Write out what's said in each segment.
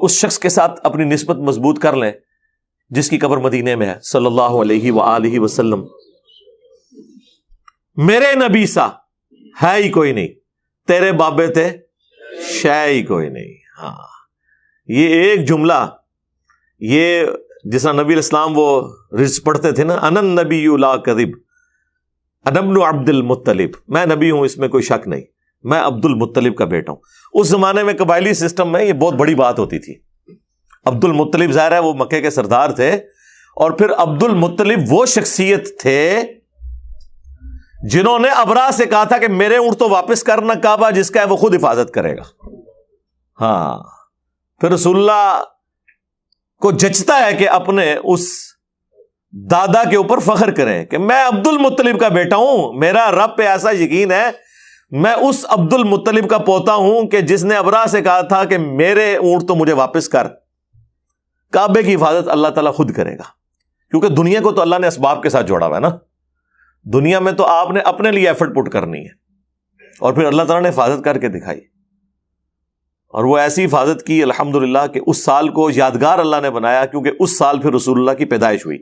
اس شخص کے ساتھ اپنی نسبت مضبوط کر لیں جس کی قبر مدینے میں ہے صلی اللہ علیہ وآلہ وسلم. میرے نبی سا ہے ہی کوئی نہیں، تیرے بابے تھے شے ہی کوئی نہیں. ہاں، یہ ایک جملہ، یہ جس طرح نبی علیہ السلام وہ رز پڑھتے تھے نا، انا النبی لا کذب انا ابن عبد المطلب، میں نبی ہوں اس میں کوئی شک نہیں، میں عبد المطلب کا بیٹا ہوں. اس زمانے میں قبائلی سسٹم میں یہ بہت بڑی بات ہوتی تھی. عبد المطلب ظاہر ہے وہ مکے کے سردار تھے، اور پھر عبد المطلب وہ شخصیت تھے جنہوں نے ابرا سے کہا تھا کہ میرے اونٹ تو واپس کرنا، کعبہ جس کا ہے وہ خود حفاظت کرے گا. ہاں، پھر رسول اللہ کو جچتا ہے کہ اپنے اس دادا کے اوپر فخر کریں کہ میں عبد المطلب کا بیٹا ہوں، میرا رب پہ ایسا یقین ہے، میں اس عبد المطلب کا پوتا ہوں کہ جس نے ابرا سے کہا تھا کہ میرے اونٹ تو مجھے واپس کر. کعبے کی حفاظت اللہ تعالیٰ خود کرے گا، کیونکہ دنیا کو تو اللہ نے اسباب کے ساتھ جوڑا ہوا ہے نا. دنیا میں تو آپ نے اپنے لیے ایفرٹ پٹ کرنی ہے، اور پھر اللہ تعالیٰ نے حفاظت کر کے دکھائی، اور وہ ایسی حفاظت کی الحمدللہ کہ اس سال کو یادگار اللہ نے بنایا، کیونکہ اس سال پھر رسول اللہ کی پیدائش ہوئی.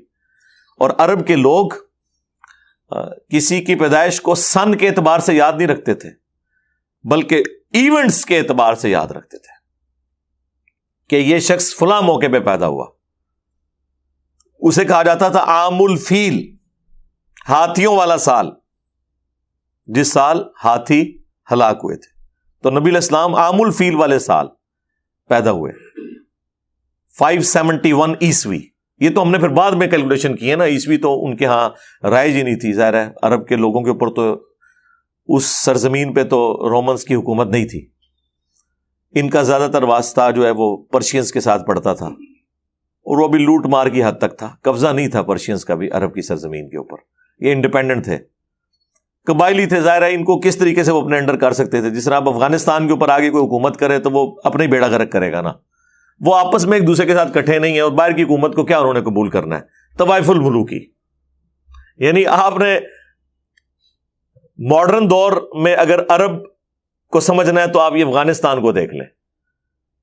اور عرب کے لوگ کسی کی پیدائش کو سن کے اعتبار سے یاد نہیں رکھتے تھے، بلکہ ایونٹس کے اعتبار سے یاد رکھتے تھے کہ یہ شخص فلاں موقع پہ پیدا ہوا. اسے کہا جاتا تھا عام الفیل، ہاتھیوں والا سال، جس سال ہاتھی ہلاک ہوئے تھے. تو نبی علیہ السلام عام الفیل والے سال پیدا ہوئے، 571 عیسوی. یہ تو ہم نے پھر بعد میں کیلکولیشن کی ہے نا، عیسوی تو ان کے ہاں رائج ہی نہیں تھی. ظاہر ہے عرب کے لوگوں کے اوپر تو اس سرزمین پہ تو رومنس کی حکومت نہیں تھی. ان کا زیادہ تر واسطہ جو ہے وہ پرشینز کے ساتھ پڑتا تھا، اور وہ بھی لوٹ مار کی حد تک تھا. قبضہ نہیں تھا پرشینز کا بھی عرب کی سرزمین کے اوپر. یہ انڈیپینڈنٹ تھے، قبائلی تھے. ظاہر ہے ان کو کس طریقے سے وہ اپنے انڈر کر سکتے تھے. جس طرح اب افغانستان کے اوپر آگے کوئی حکومت کرے تو وہ اپنے بیڑا غرق کرے گا نا. وہ آپس میں ایک دوسرے کے ساتھ کٹھے نہیں ہیں، اور باہر کی حکومت کو کیا انہوں نے قبول کرنا ہے. طوائف الملوکی، یعنی آپ نے ماڈرن دور میں اگر عرب کو سمجھنا ہے تو آپ یہ افغانستان کو دیکھ لیں،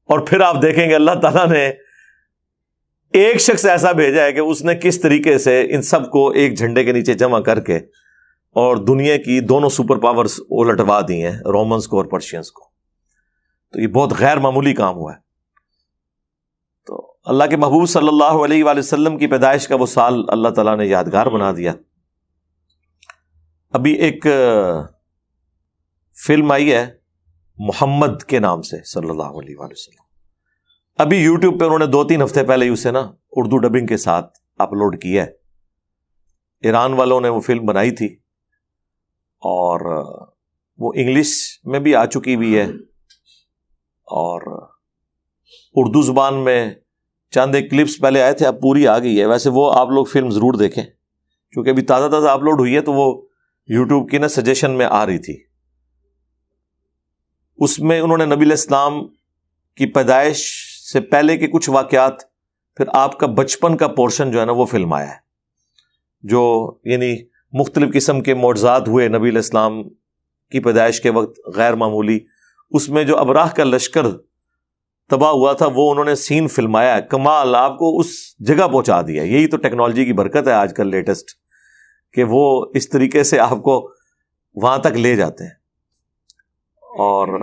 اور پھر آپ دیکھیں گے اللہ تعالیٰ نے ایک شخص ایسا بھیجا ہے کہ اس نے کس طریقے سے ان سب کو ایک جھنڈے کے نیچے جمع کر کے اور دنیا کی دونوں سپر پاورز الٹوا دی ہیں، رومنز کو اور پرشینز کو. تو یہ بہت غیر معمولی کام ہوا ہے. تو اللہ کے محبوب صلی اللہ علیہ وآلہ وسلم کی پیدائش کا وہ سال اللہ تعالیٰ نے یادگار بنا دیا. ابھی ایک فلم آئی ہے محمد کے نام سے صلی اللہ علیہ وآلہ وسلم. ابھی یوٹیوب پہ انہوں نے 2-3 ہفتے پہلے ہی اسے نا اردو ڈبنگ کے ساتھ اپلوڈ کیا ہے. ایران والوں نے وہ فلم بنائی تھی، اور وہ انگلش میں بھی آ چکی ہوئی ہے، اور اردو زبان میں چند ایک کلپس پہلے آئے تھے، اب پوری آ گئی ہے. ویسے وہ آپ لوگ فلم ضرور دیکھیں، کیونکہ ابھی تازہ تازہ اپلوڈ ہوئی ہے، تو وہ یوٹیوب کی نا سجیشن میں آ رہی تھی. اس میں انہوں نے نبی علیہ السلام کی پیدائش سے پہلے کے کچھ واقعات، پھر آپ کا بچپن کا پورشن جو ہے نا وہ فلم آیا ہے، جو یعنی مختلف قسم کے معجزات ہوئے نبی علیہ السلام کی پیدائش کے وقت غیر معمولی. اس میں جو ابراہ کا لشکر تباہ ہوا تھا وہ انہوں نے سین فلمایا ہے. کمال، آپ کو اس جگہ پہنچا دیا. یہی تو ٹیکنالوجی کی برکت ہے آج کل لیٹسٹ، کہ وہ اس طریقے سے آپ کو وہاں تک لے جاتے ہیں. اور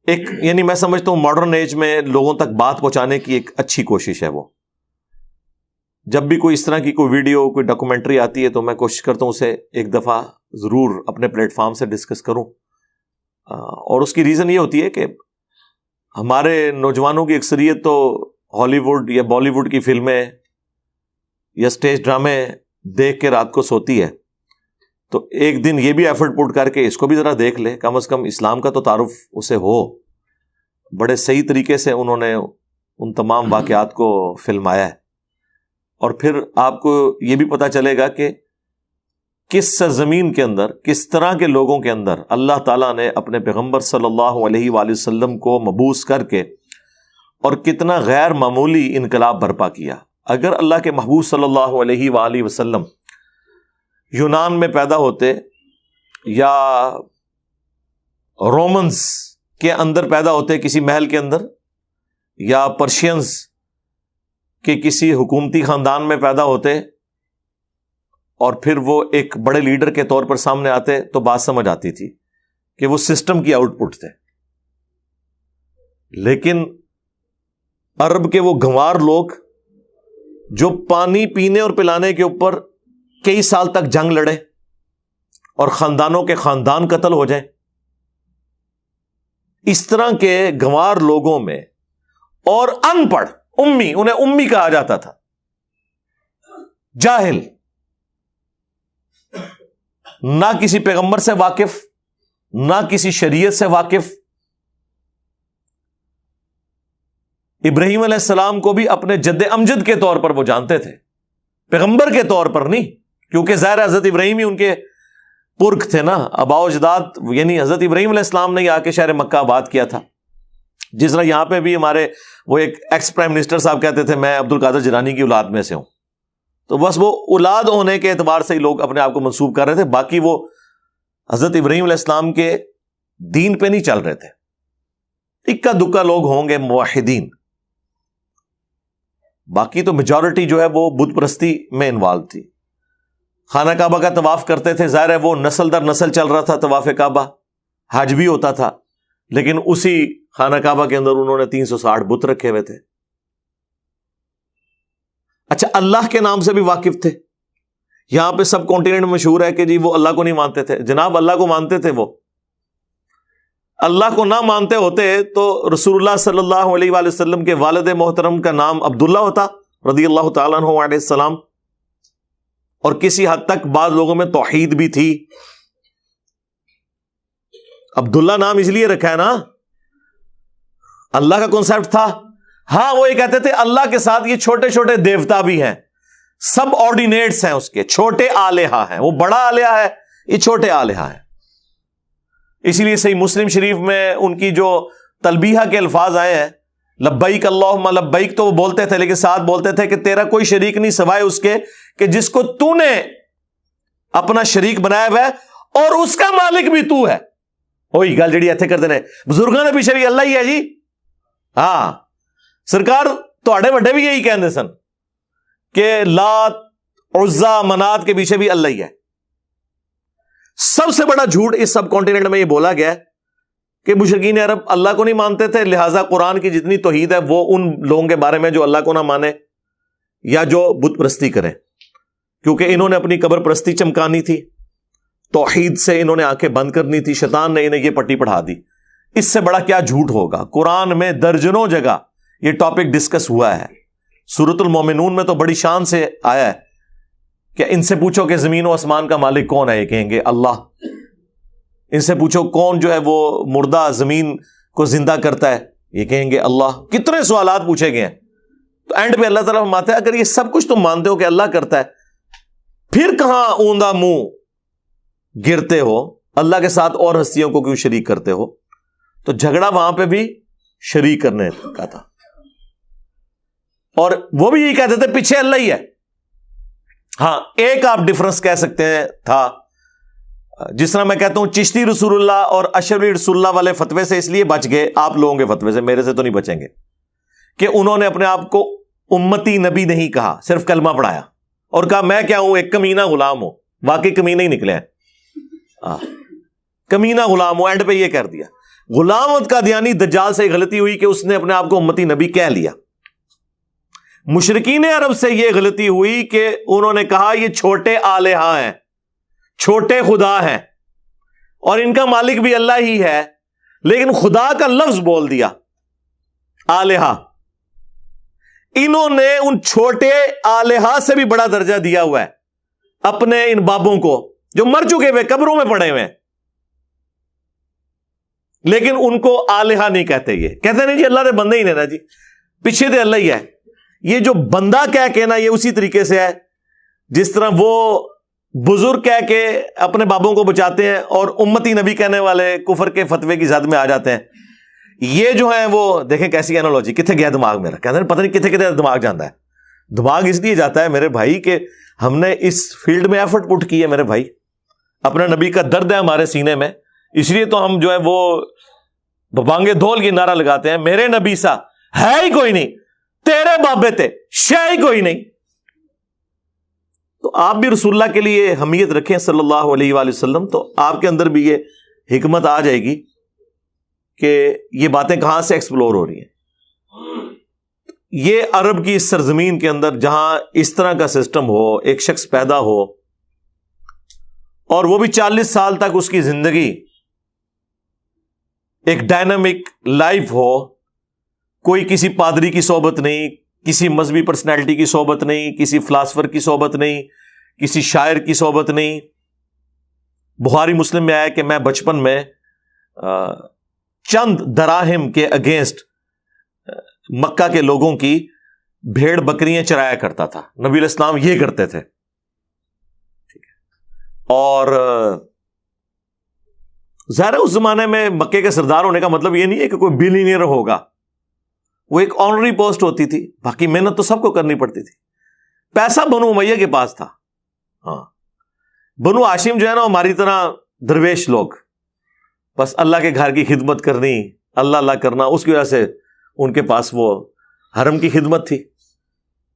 ایک یعنی میں سمجھتا ہوں ماڈرن ایج میں لوگوں تک بات پہنچانے کی ایک اچھی کوشش ہے. وہ جب بھی کوئی اس طرح کی کوئی ویڈیو، کوئی ڈاکومنٹری آتی ہے تو میں کوشش کرتا ہوں اسے ایک دفعہ ضرور اپنے پلیٹ فارم سے ڈسکس کروں. اور اس کی ریزن یہ ہوتی ہے کہ ہمارے نوجوانوں کی اکثریت تو ہالی ووڈ یا بالی ووڈ کی فلمیں یا سٹیج ڈرامے دیکھ کے رات کو سوتی ہے. تو ایک دن یہ بھی ایفرٹ پٹ کر کے اس کو بھی ذرا دیکھ لے، کم از کم اسلام کا تو تعارف اسے ہو. بڑے صحیح طریقے سے انہوں نے ان تمام واقعات کو فلمایا ہے. اور پھر آپ کو یہ بھی پتہ چلے گا کہ کس سرزمین کے اندر، کس طرح کے لوگوں کے اندر اللہ تعالیٰ نے اپنے پیغمبر صلی اللہ علیہ وآلہ وسلم کو مبعوث کر کے اور کتنا غیر معمولی انقلاب برپا کیا. اگر اللہ کے محبوب صلی اللہ علیہ وآلہ وسلم یونان میں پیدا ہوتے یا رومنز کے اندر پیدا ہوتے کسی محل کے اندر، یا پرشینز کے کسی حکومتی خاندان میں پیدا ہوتے اور پھر وہ ایک بڑے لیڈر کے طور پر سامنے آتے تو بات سمجھ آتی تھی کہ وہ سسٹم کی آؤٹ پٹ تھے. لیکن عرب کے وہ گنوار لوگ جو پانی پینے اور پلانے کے اوپر کئی سال تک جنگ لڑے اور خاندانوں کے خاندان قتل ہو جائیں، اس طرح کے گنوار لوگوں میں، اور ان پڑھ امی، انہیں امی کہا جاتا تھا، جاہل، نہ کسی پیغمبر سے واقف، نہ کسی شریعت سے واقف. ابراہیم علیہ السلام کو بھی اپنے جد امجد کے طور پر وہ جانتے تھے، پیغمبر کے طور پر نہیں، کیونکہ ظاہر حضرت ابراہیم ہی ان کے پرکھ تھے نا، آباء و اجداد، یعنی حضرت ابراہیم علیہ السلام نے ہی آ کے شہر مکہ آباد کیا تھا. جس طرح یہاں پہ بھی ہمارے وہ ایک ایکس پرائم منسٹر صاحب کہتے تھے میں عبد القادر جیلانی کی اولاد میں سے ہوں، تو بس وہ اولاد ہونے کے اعتبار سے ہی لوگ اپنے آپ کو منسوب کر رہے تھے، باقی وہ حضرت ابراہیم علیہ السلام کے دین پہ نہیں چل رہے تھے. اکا دکا لوگ ہوں گے موحدین، باقی تو میجورٹی جو ہے وہ بت پرستی میں انوالو تھی. خانہ کعبہ کا طواف کرتے تھے، ظاہر ہے وہ نسل در نسل چل رہا تھا طواف کعبہ، حج بھی ہوتا تھا، لیکن اسی خانہ کعبہ کے اندر انہوں نے 360 بت رکھے ہوئے تھے. اچھا، اللہ کے نام سے بھی واقف تھے. یہاں پہ سب کانٹیننٹ مشہور ہے کہ جی وہ اللہ کو نہیں مانتے تھے. جناب اللہ کو مانتے تھے، وہ اللہ کو نہ مانتے ہوتے تو رسول اللہ صلی اللہ علیہ وآلہ وسلم کے والد محترم کا نام عبداللہ ہوتا رضی اللہ تعالیٰ عنہ علیہ السلام، اور کسی حد تک بعض لوگوں میں توحید بھی تھی. عبداللہ نام اس لیے رکھا ہے نا، اللہ کا کانسیپٹ تھا. ہاں وہ یہ کہتے تھے اللہ کے ساتھ یہ چھوٹے چھوٹے دیوتا بھی ہیں، سب آرڈینیٹس ہیں اس کے، چھوٹے آلہہ ہیں، وہ بڑا آلہہ ہے، یہ چھوٹے آلہہ ہیں. اسی لیے صحیح مسلم شریف میں ان کی جو تلبیہ کے الفاظ آئے ہیں، لبیک اللہم لبیک، تو وہ بولتے تھے لیکن ساتھ بولتے تھے کہ تیرا کوئی شریک نہیں سوائے اس کے کہ جس کو تو نے اپنا شریک بنایا ہوا ہے اور اس کا مالک بھی تو ہے. وہی گل جڑی ایتھے کرتے ہیں بزرگوں نے پیچھے بھی اللہ ہی ہے جی. ہاں سرکار تواڈے وڈے بھی یہی کہندے سن کہ لات عزا منات کے پیچھے بھی اللہ ہی ہے. سب سے بڑا جھوٹ اس سب کانٹیننٹ میں یہ بولا گیا ہے کہ مشرکین عرب اللہ کو نہیں مانتے تھے، لہٰذا قرآن کی جتنی توحید ہے وہ ان لوگوں کے بارے میں جو اللہ کو نہ مانے یا جو بت پرستی کریں، کیونکہ انہوں نے اپنی قبر پرستی چمکانی تھی، توحید سے انہوں نے آنکھیں بند کرنی تھی، شیطان نے انہیں یہ پٹی پڑھا دی. اس سے بڑا کیا جھوٹ ہوگا؟ قرآن میں درجنوں جگہ یہ ٹاپک ڈسکس ہوا ہے. سورۃ المومنون میں تو بڑی شان سے آیا ہے کہ ان سے پوچھو کہ زمین و آسمان کا مالک کون ہے، یہ کہیں گے اللہ. ان سے پوچھو کون جو ہے وہ مردہ زمین کو زندہ کرتا ہے، یہ کہیں گے اللہ. کتنے سوالات پوچھے گئے ہیں. تو اینڈ پہ اللہ تعالیٰ فرماتا ہے اگر یہ سب کچھ تم مانتے ہو کہ اللہ کرتا ہے، پھر کہاں اوندا منہ گرتے ہو، اللہ کے ساتھ اور ہستیوں کو کیوں شریک کرتے ہو؟ تو جھگڑا وہاں پہ بھی شریک کرنے کا تھا، اور وہ بھی یہی کہتے تھے پیچھے اللہ ہی ہے. ہاں ایک آپ ڈفرنس کہہ سکتے ہیں تھا، جس طرح میں کہتا ہوں چشتی رسول اللہ اور اشعری رسول اللہ والے فتوے سے اس لیے بچ گئے، آپ لوگوں کے فتوے سے، میرے سے تو نہیں بچیں گے، کہ انہوں نے اپنے آپ کو امتی نبی نہیں کہا، صرف کلمہ پڑھایا اور کہا میں کیا ہوں، ایک کمینہ غلام ہوں. واقعی کمینہ ہی نکلے ہیں، کمینہ غلام ہوں. اینڈ پہ یہ کر دیا. غلام قادیانی دجال سے غلطی ہوئی کہ اس نے اپنے آپ کو امتی نبی کہہ لیا. مشرکین عرب سے یہ غلطی ہوئی کہ انہوں نے کہا یہ چھوٹے آلہہ ہیں، چھوٹے خدا ہیں، اور ان کا مالک بھی اللہ ہی ہے، لیکن خدا کا لفظ بول دیا آلہہ. انہوں نے ان چھوٹے آلہہ سے بھی بڑا درجہ دیا ہوا ہے اپنے ان بابوں کو جو مر چکے ہوئے قبروں میں پڑے ہوئے، لیکن ان کو آلہہ نہیں کہتے. یہ کہتے نہیں جی اللہ نے بندے ہی نہیں نا جی، پیچھے تو اللہ ہی ہے. یہ جو بندہ کہہ کے نا، یہ اسی طریقے سے ہے جس طرح وہ بزرگ کہہ کے اپنے بابوں کو بچاتے ہیں اور امتی نبی کہنے والے کفر کے فتوے کی زد میں آ جاتے ہیں. یہ جو ہیں وہ دیکھیں کیسی اینالوجی، کتنے گیا دماغ میرا، کہتے ہیں پتہ نہیں کتنے کتنے دماغ جاتا ہے. دماغ اس لیے جاتا ہے میرے بھائی کہ ہم نے اس فیلڈ میں ایفرٹ پٹ کی ہے میرے بھائی، اپنا نبی کا درد ہے ہمارے سینے میں، اس لیے تو ہم جو ہے وہ بانگے دھول کی نعرہ لگاتے ہیں میرے نبی سا ہے ہی کوئی نہیں، تیرے بابے تھے، شے ہی کوئی نہیں۔ تو آپ بھی رسول اللہ کے لیے حمیت رکھیں صلی اللہ علیہ وآلہ وسلم، تو آپ کے اندر بھی یہ حکمت آ جائے گی کہ یہ باتیں کہاں سے ایکسپلور ہو رہی ہیں۔ یہ عرب کی اس سرزمین کے اندر جہاں اس طرح کا سسٹم ہو، ایک شخص پیدا ہو اور وہ بھی 40 سال تک اس کی زندگی ایک ڈائنامک لائف ہو، کوئی کسی پادری کی صحبت نہیں، کسی مذہبی پرسنالٹی کی صحبت نہیں، کسی فلاسفر کی صحبت نہیں، کسی شاعر کی صحبت نہیں۔ بخاری مسلم میں آیا کہ میں بچپن میں چند دراہم کے اگینسٹ مکہ کے لوگوں کی بھیڑ بکریاں چرایا کرتا تھا۔ نبی علیہ السلام یہ کرتے تھے، اور ظاہر اس زمانے میں مکے کے سردار ہونے کا مطلب یہ نہیں ہے کہ کوئی بلینئر ہوگا، وہ ایک آنری پوسٹ ہوتی تھی، باقی محنت تو سب کو کرنی پڑتی تھی۔ پیسہ بنو امیہ کے پاس تھا، ہاں بنو ہاشم جو ہے نا ہماری طرح درویش لوگ، بس اللہ کے گھر کی خدمت کرنی، اللہ اللہ کرنا، اس کی وجہ سے ان کے پاس وہ حرم کی خدمت تھی۔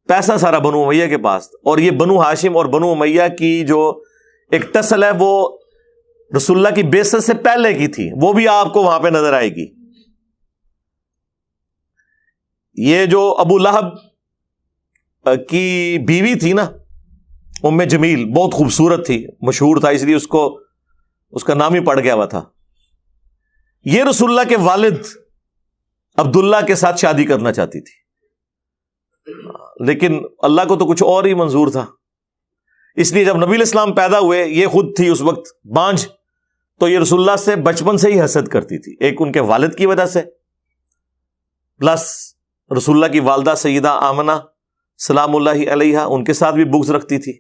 پیسہ سارا بنو امیہ کے پاس، اور یہ بنو ہاشم اور بنو امیہ کی جو ایک ٹسل ہے وہ رسول اللہ کی بعثت سے پہلے کی تھی، وہ بھی آپ کو وہاں پہ نظر آئے گی۔ یہ جو ابو لہب کی بیوی تھی نا ام جمیل، بہت خوبصورت تھی، مشہور تھا، اس لیے اس کا نام ہی پڑ گیا ہوا تھا۔ یہ رسول اللہ کے والد عبداللہ کے ساتھ شادی کرنا چاہتی تھی، لیکن اللہ کو تو کچھ اور ہی منظور تھا، اس لیے جب نبی علیہ السلام پیدا ہوئے، یہ خود تھی اس وقت بانجھ، تو یہ رسول اللہ سے بچپن سے ہی حسد کرتی تھی، ایک ان کے والد کی وجہ سے، پلس رسول اللہ کی والدہ سیدہ آمنہ سلام اللہ علیہا، ان کے ساتھ بھی بغض رکھتی تھی۔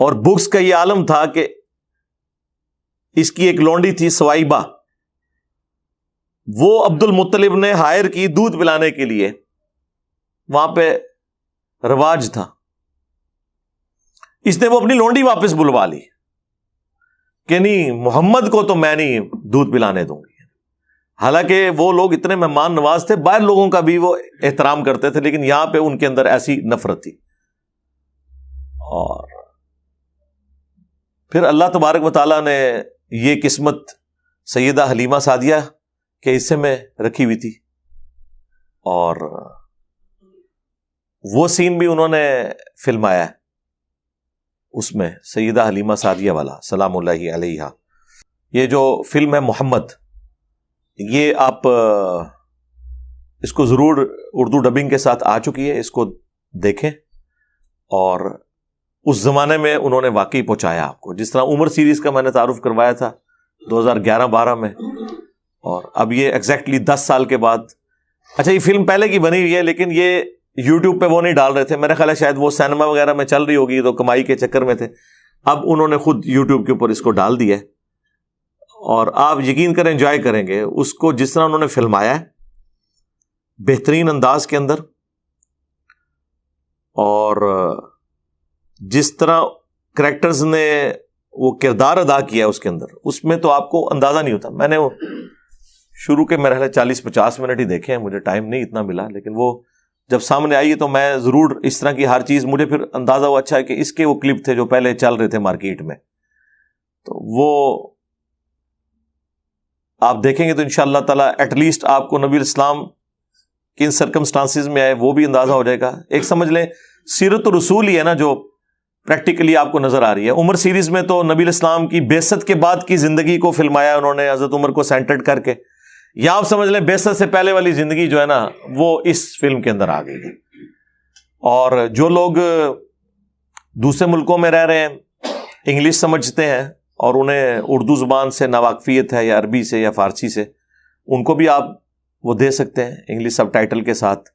اور بغض کا یہ عالم تھا کہ اس کی ایک لونڈی تھی سوائبہ، وہ عبد المطلب نے ہائر کی دودھ پلانے کے لیے، وہاں پہ رواج تھا، اس نے وہ اپنی لونڈی واپس بلوا لی کہ نہیں محمد کو تو میں نہیں دودھ پلانے دوں گی۔ حالانکہ وہ لوگ اتنے مہمان نواز تھے، باہر لوگوں کا بھی وہ احترام کرتے تھے، لیکن یہاں پہ ان کے اندر ایسی نفرت تھی۔ اور پھر اللہ تبارک و تعالیٰ نے یہ قسمت سیدہ حلیمہ سعدیہ کے حصے میں رکھی ہوئی تھی، اور وہ سین بھی انہوں نے فلمایا ہے اس میں، سیدہ حلیمہ سعدیہ والا سلام اللہ علیہا۔ یہ جو فلم ہے محمد، یہ آپ اس کو ضرور اردو ڈبنگ کے ساتھ آ چکی ہے، اس کو دیکھیں۔ اور اس زمانے میں انہوں نے واقعی پہنچایا آپ کو، جس طرح عمر سیریز کا میں نے تعارف کروایا تھا 2011-12 میں، اور اب یہ ایگزیکٹلی 10 سال کے بعد۔ اچھا، یہ فلم پہلے کی بنی ہوئی ہے، لیکن یہ یوٹیوب پہ وہ نہیں ڈال رہے تھے، میرا خیال ہے شاید وہ سینما وغیرہ میں چل رہی ہوگی تو کمائی کے چکر میں تھے، اب انہوں نے خود یوٹیوب کے اوپر اس کو ڈال دیا ہے، اور آپ یقین کریں انجوائے کریں گے اس کو، جس طرح انہوں نے فلمایا ہے بہترین انداز کے اندر، اور جس طرح کریکٹرز نے وہ کردار ادا کیا ہے اس کے اندر، اس میں تو آپ کو اندازہ نہیں ہوتا۔ میں نے وہ شروع کے میرے خیال 40-50 منٹ ہی دیکھے ہیں، مجھے ٹائم نہیں اتنا ملا، لیکن وہ جب سامنے آئی تو میں ضرور اس طرح کی ہر چیز، مجھے پھر اندازہ ہوا اچھا ہے کہ اس کے وہ کلپ تھے جو پہلے چل رہے تھے مارکیٹ میں، تو وہ آپ دیکھیں گے تو انشاءاللہ تعالیٰ ایٹ لیسٹ آپ کو نبی الاسلام کن سرکمسٹانسز میں آئے وہ بھی اندازہ ہو جائے گا۔ ایک سمجھ لیں سیرت و رسول ہی ہے نا جو پریکٹیکلی آپ کو نظر آ رہی ہے۔ عمر سیریز میں تو نبی الاسلام کی بعثت کے بعد کی زندگی کو فلمایا انہوں نے، حضرت عمر کو سینٹرڈ کر کے، یا آپ سمجھ لیں بعثت سے پہلے والی زندگی جو ہے نا وہ اس فلم کے اندر آ گئی ہے۔ اور جو لوگ دوسرے ملکوں میں رہ رہے ہیں، انگلش سمجھتے ہیں اور انہیں اردو زبان سے ناواقفیت ہے، یا عربی سے یا فارسی سے، ان کو بھی آپ وہ دے سکتے ہیں انگلش سب ٹائٹل کے ساتھ،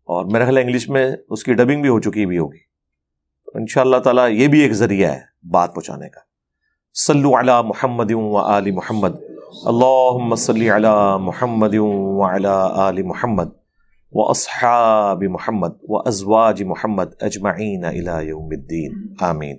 اور میرا خیال انگلش میں اس کی ڈبنگ بھی ہو چکی بھی ہوگی۔ انشاءاللہ تعالیٰ یہ بھی ایک ذریعہ ہے بات پہنچانے کا۔ صلو علی محمد و آل محمد، اللہم صلی علی محمد و علی آل محمد و اصحاب محمد و ازواج محمد اجمعین الی یوم الدین، آمین۔